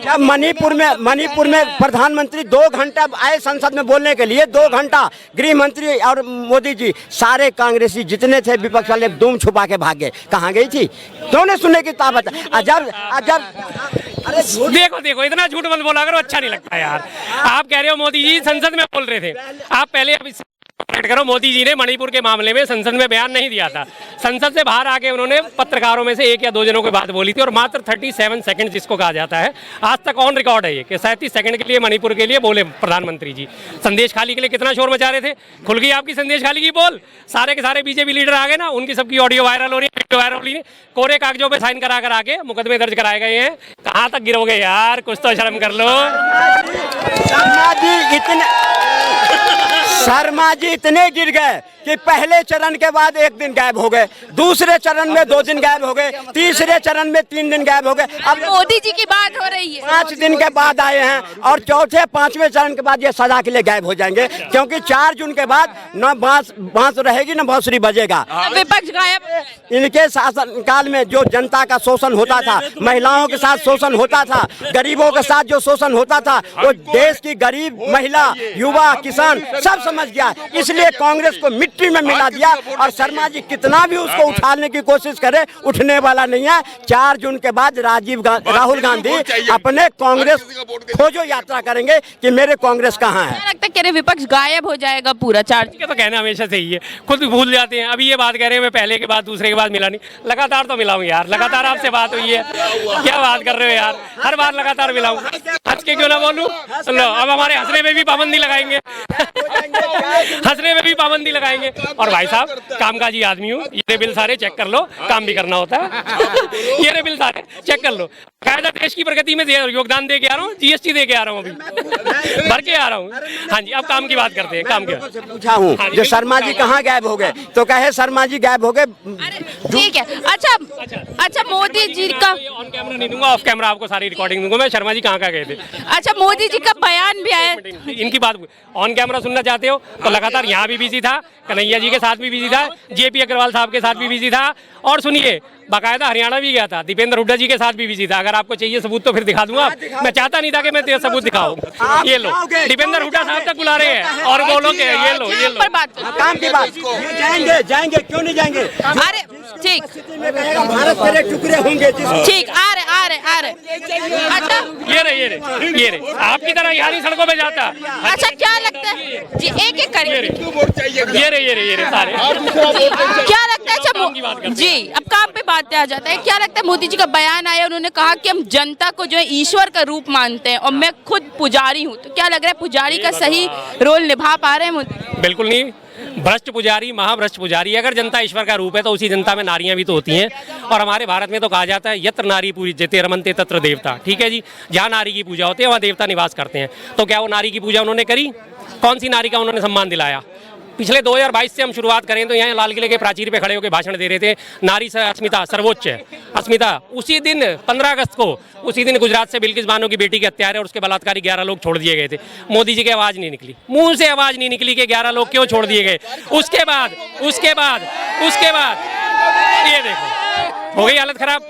जब मणिपुर में प्रधानमंत्री 2 घंटा आए संसद में बोलने के लिए, 2 घंटा गृह मंत्री और मोदी जी सारे कांग्रेसी जितने थे विपक्ष वाले दुम छुपा के भाग गए। कहाँ गई थी? क्यों नहीं सुनने की ताकत? अजब अरे देखो इतना झूठ मत बोला करो, अच्छा नहीं लगता यार। आप कह रहे हो मोदी जी संसद में बोल रहे थे, आप पहले अभी करो। मोदी जी ने मणिपुर के मामले में संसद में बयान नहीं दिया था। संसद से बाहर आके उन्होंने पत्रकारों में से 1 या 2 जनों की बात बोली थी और मात्र 37 सेकंड जिसको कहा जाता है, आज तक ऑन रिकॉर्ड है ये कि 37 सेकंड के लिए मणिपुर के लिए बोले प्रधानमंत्री जी। संदेश खाली के लिए कितना शोर मचा रहे थे। खुल गई आपकी संदेश खाली की बोल। सारे के सारे बीजेपी लीडर आ गए ना, उनकी सबकी ऑडियो वायरल हो रही है, वीडियो वायरल हो रही है, कोरे कागजों पर साइन करा आके मुकदमे दर्ज कराए गए हैं। कहाँ तक गिरोगे यार, कुछ तो शर्म कर लो। शर्मा जी इतने गिर गए कि पहले चरण के बाद 1 दिन गायब हो गए, दूसरे चरण में 2 दिन गायब हो गए, तीसरे चरण में 3 दिन गायब हो गए। अब मोदी जी की बात हो रही है, 5 दिन के बाद आए हैं और चौथे 5वें चरण के बाद ये सदा के लिए गायब हो जाएंगे, क्योंकि 4 जून के बाद न बांस रहेगी न बांसुरी बजेगा। विपक्ष गायब। इनके शासनकाल में जो जनता का शोषण होता था, महिलाओं के साथ शोषण होता था, गरीबों के साथ जो शोषण होता था, वो देश की गरीब महिला, युवा, किसान सब समझ गया। इसलिए कांग्रेस को मिट्टी में मिला दिया और शर्मा जी कितना भी उसको उठाने की कोशिश करे, उठने वाला नहीं है। 4 जून के बाद राहुल गांधी अपने कांग्रेस खोजो यात्रा करेंगे कि मेरे कांग्रेस कहाँ है। लगता है विपक्ष गायब हो जाएगा पूरा 4 जून। तो कहना हमेशा से ही है, खुद भी भूल जाते हैं। अभी ये बात कह रहे हैं मैं पहले के बाद दूसरे के बाद मिला नहीं, लगातार तो मिला हूँ यार, लगातार आपसे बात हुई है। क्या बात कर रहे हो यार, हर बार लगातार मिला हूँ। हंस के क्यों ना बोलूं? अब हमारे हंसने में भी पाबंदी लगाएंगे हंसने में भी पाबंदी लगाएंगे। और भाई साहब कामकाजी आदमी हूँ, ये बिल सारे चेक कर लो, काम भी करना होता है। ये बिल सारे चेक कर लो, कायदा देश की प्रगति में योगदान दे के आ रहा हूँ, जीएसटी दे के आ रहा हूँ, अभी भर के आ रहा हूँ। हाँ जी, अब काम की बात करते हैं। काम की पूछा हूँ जो शर्मा जी कहाँ गायब हो गए, तो कहे शर्मा जी गायब हो गए। ठीक है, अच्छा मोदी जी का ऑन कैमरा नहीं दूंगा, ऑफ कैमरा आपको सारी रिकॉर्डिंग दूंगा मैं शर्मा जी कहाँ गए थे। अच्छा मोदी जी का बयान भी आया, इनकी बात ऑन कैमरा सुनना चाहते हो तो लगातार यहाँ भी बिजी था, कन्हैया जी के साथ भी बिजी था, जेपी अग्रवाल साहब के साथ भी बिजी था, और सुनिए बाकायदा हरियाणा भी गया था, दीपेंद्र हुड्डा जी के साथ भी बिजी था। अगर आपको चाहिए सबूत तो फिर दिखा दूंगा। मैं चाहता नहीं था कि मैं सबूत दिखाऊं। ये लो, दीपेंद्र हुड्डा साहब तक बुला रहे हैं और बोलोगे ये लो काम की बात। जाएंगे क्यों नहीं जाएंगे? अरे ठीक, भारत के टुकड़े होंगे। ठीक, आ रहे। अच्छा ये रे आपकी तरह यारी सड़कों पे जाता। अच्छा क्या लगता है जी, एक करिए। ये रे सारे क्या लगता है? अच्छा जी, अब काम पे बातें आ जाता है। क्या लगता है मोदी जी का बयान आया, उन्होंने कहा कि हम जनता को जो है ईश्वर का रूप मानते हैं और मैं खुद पुजारी हूँ, तो क्या लग रहा है पुजारी का सही रोल निभा पा रहे हैं मोदी? बिल्कुल नहीं, भ्रष्ट पुजारी, महाभ्रष्ट पुजारी। अगर जनता ईश्वर का रूप है तो उसी जनता में नारियां भी तो होती हैं। और हमारे भारत में तो कहा जाता है यत्र नारी पूज्यते रमन्ते तत्र देवता। ठीक है जी, जहाँ नारी की पूजा होती है वहाँ देवता निवास करते हैं। तो क्या वो नारी की पूजा उन्होंने करी? कौन सी नारी का उन्होंने सम्मान दिलाया? पिछले 2022 से हम शुरुआत करें तो यहाँ लाल किले के प्राचीर पे खड़े होकर भाषण दे रहे थे, नारी से अस्मिता सर्वोच्च है। अस्मिता उसी दिन 15 अगस्त को, उसी दिन गुजरात से बिल्किस बानो की बेटी के हत्यारे और उसके बलात्कारी 11 लोग छोड़ दिए गए थे। मोदी जी की आवाज़ नहीं निकली, मुंह से आवाज़ नहीं निकली कि 11 लोग क्यों छोड़ दिए गए। उसके बाद ये देखो हो गई हालत खराब।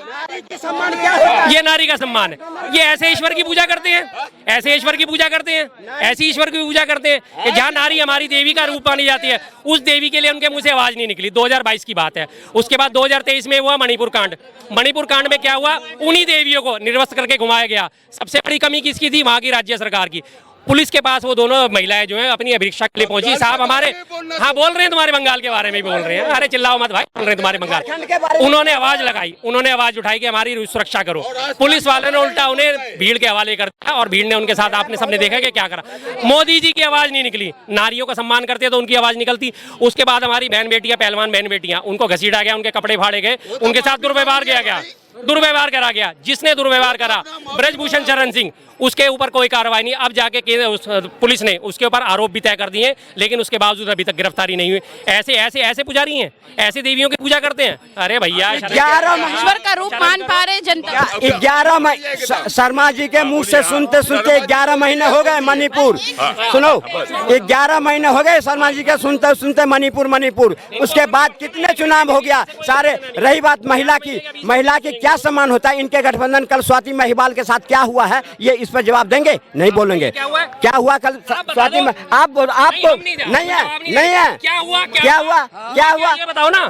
ये नारी का सम्मान है। ये ऐसे ईश्वर की पूजा करते हैं, ऐसी ईश्वर की पूजा करते हैं कि जहाँ नारी हमारी देवी का रूप मानी जाती है, उस देवी के लिए उनके मुंह से आवाज नहीं निकली। 2022 की बात है। उसके बाद 2023 में हुआ मणिपुर कांड में क्या हुआ? उन्हीं देवियों को निर्वस्त्र करके घुमाया गया। सबसे बड़ी कमी किसकी थी? वहां की राज्य सरकार की। पुलिस के पास वो दोनों महिलाएं जो हैं अपनी अभिरक्षा के लिए पहुंची। साहब हमारे हाँ बोल रहे हैं, तुम्हारे बंगाल के बारे में बोल रहे हैं। अरे चिल्लाओ मत भाई, बोल रहे हैं तुम्हारे बंगाल। उन्होंने आवाज उठाई कि हमारी सुरक्षा करो। पुलिस वाले ने उल्टा उन्हें भीड़ के हवाले कर दिया और भीड़ ने उनके साथ आपने सबने देखा कि क्या करा। मोदी जी की आवाज नहीं निकली। नारियों का सम्मान करते तो उनकी आवाज निकलती। उसके बाद हमारी बहन बेटियां, पहलवान बहन बेटियां, उनको घसीटा गया, उनके कपड़े फाड़े गए, उनके साथ दुर्व्यवहार करा गया। जिसने दुर्व्यवहार करा ब्रजभूषण शरण सिंह, उसके ऊपर कोई कार्रवाई नहीं। अब जाके पुलिस ने उसके ऊपर आरोप भी तय कर दिए, लेकिन उसके बावजूद अभी तक गिरफ्तारी नहीं हुई। ऐसे पुजारी हैं, ऐसे देवियों की पूजा करते हैं। अरे भैया, 11 ईश्वर का रूप मान पा रहे जनता। 11 शर्मा जी के मुंह से सुनते 11 महीने हो गए। मणिपुर सुनो, 11 महीने हो गए शर्मा जी के सुनते मणिपुर। उसके बाद कितने चुनाव हो गया सारे। रही बात महिला की क्या सम्मान होता है इनके गठबंधन कल स्वाति महिवाल के साथ क्या हुआ है, ये इस पर जवाब देंगे? नहीं बोलेंगे। क्या हुआ कल स्वाति आप नहीं है क्या हुआ क्या हुआ ये बताओ ना।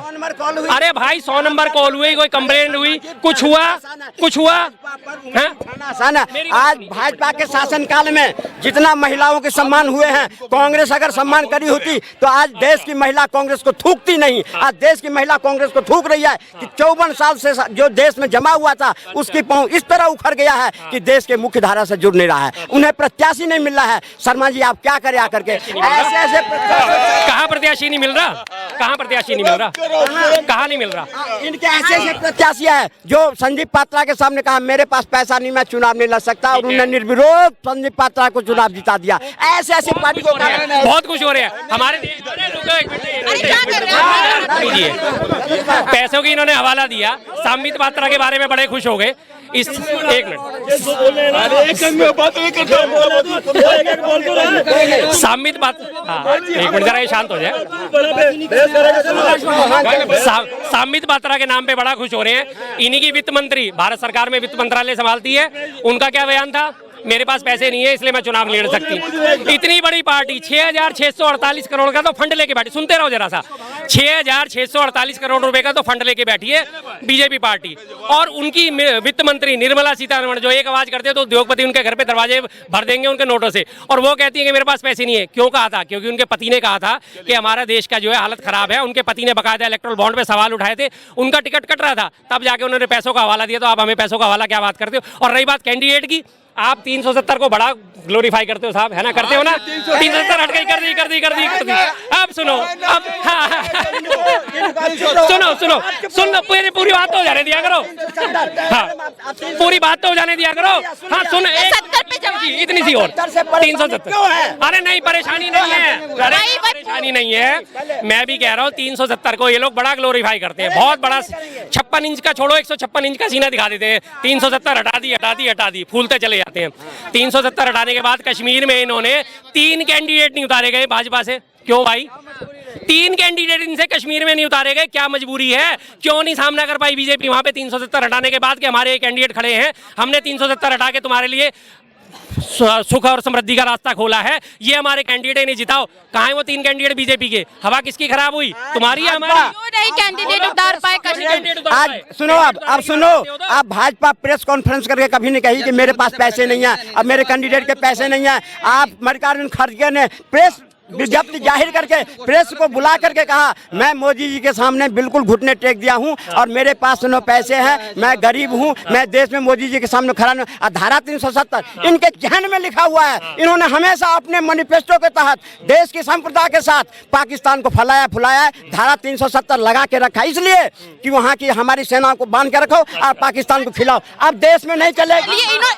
अरे भाई 100 नंबर कॉल हुई, कोई कंप्लेंट हुई, कुछ हुआ आसान है। आज भाजपा के शासनकाल में जितना महिलाओं के सम्मान हुए हैं, कांग्रेस अगर सम्मान करी होती तो आज देश की महिला कांग्रेस को थूकती नहीं। आज देश की महिला कांग्रेस को थूक रही है कि 54 साल से जो देश में जमा हुआ था उसकी पहुंच इस तरह उखड़ गया है कि देश के मुख्य धारा से जुड़ नहीं रहा है, उन्हें प्रत्याशी नहीं मिल रहा है। शर्मा जी आप क्या करें आकर के ऐसे कहाँ प्रत्याशी नहीं मिल रहा, कहाँ प्रत्याशी नहीं मिल रहा, कहाँ नहीं मिल रहा। इनके ऐसे प्रत्याशी है जो संदीप पात्रा के सामने कहा मेरे पास पैसा नहीं, मैं चुनाव नहीं लड़ सकता, और उन्होंने निर्विरोध संदीप पात्रा को चुनाव जिता दिया। ऐसे पार्टी को बहुत खुश हो रहे हैं हमारे पैसों की इन्होंने हवाला दिया। संबित पात्रा के बारे में बड़े खुश हो गए। इस एक मिनट संबित पात्रा, एक मिनट जरा शांत हो जाए। संबित पात्रा के नाम पे बड़ा खुश हो रहे हैं। इन्हीं की वित्त मंत्री भारत सरकार में वित्त मंत्रालय संभालती है। उनका क्या बयान था, मेरे पास पैसे नहीं है इसलिए मैं चुनाव नहीं लड़ सकती। इतनी बड़ी पार्टी 6,648 करोड़ का तो फंड लेके बैठी, सुनते रहो जरा सा, 6,648 करोड़ रुपए का तो फंड लेके बैठी है बीजेपी पार्टी। और उनकी वित्त मंत्री निर्मला सीतारमण जो एक आवाज करते हैं तो उद्योगपति उनके घर पे दरवाजे भर देंगे उनके नोटों से, और वो कहती है कि मेरे पास पैसे नहीं है। क्यों कहा था? क्योंकि उनके पति ने कहा था कि हमारा देश का जो है हालत खराब है। उनके पति ने बकायदा इलेक्ट्रल बॉन्ड पे सवाल उठाए थे, उनका टिकट कट रहा था, तब जाके उन्होंने पैसों का हवाला दिया। तो आप हमें पैसों का हवाला क्या बात करते हो? और रही बात कैंडिडेट की, आप 370 को बड़ा ग्लोरीफाई करते हो साहब, है ना? करते हो ना? 370 हट गई, कर दी। अब सुनो, अब सुनो पूरी बात तो हो जाने दिया करो। हाँ पूरी बात तो हो जाने दिया करो। हाँ सुनो, 70 पे जाओ। इतनी सी और 370। अरे नहीं परेशानी नहीं है, परेशानी नहीं है। मैं भी कह रहा हूँ 370 को ये लोग बड़ा ग्लोरीफाई करते हैं, बहुत बड़ा 56 इंच का छोड़ो 156 इंच का सीना दिखा देते हैं। 370 हटा दी फूलते चले जाते हैं। 370 हटाने के बाद कश्मीर में इन्होंने 3 कैंडिडेट नहीं उतारे गए भाजपा से। क्यों भाई? 3 कैंडिडेट इनसे कश्मीर में नहीं उतारे गए, क्या मजबूरी है? क्यों नहीं सामना कर पाई बीजेपी वहां पे 370 हटाने के बाद कि हमारे एक कैंडिडेट खड़े हैं, हमने 370 हटा के तुम्हारे लिए सुख और समृद्धि का रास्ता खोला है, ये हमारे कैंडिडेट नहीं जिताओ। कहाँ है वो 3 कैंडिडेट बीजेपी के? हवा किसकी खराब हुई, तुम्हारी या हमारी? क्यों नहीं कैंडिडेट उतार पाए? आज सुनो, अब सुनो, आप भाजपा प्रेस कॉन्फ्रेंस करके कभी नहीं कही कि मेरे पास पैसे नहीं है, अब मेरे कैंडिडेट के पैसे नहीं है। आप मल्लिकार्जुन खड़गे ने प्रेस विज्ञप्ति जाहिर करके प्रेस को बुला करके कहा मैं मोदी जी के सामने बिल्कुल घुटने टेक दिया हूं और मेरे पास सुनो पैसे हैं, मैं गरीब हूं, मैं देश में मोदी जी के सामने खड़ा नहीं। धारा 370 इनके जहन में लिखा हुआ है। इन्होंने हमेशा अपने मैनिफेस्टो के तहत देश की संप्रदा के साथ पाकिस्तान को फैलाया फुलाया, धारा 370 लगा के रखा इसलिए कि वहाँ की हमारी सेना को बांध के रखो और पाकिस्तान को खिलाओ। अब देश में नहीं चलेगी।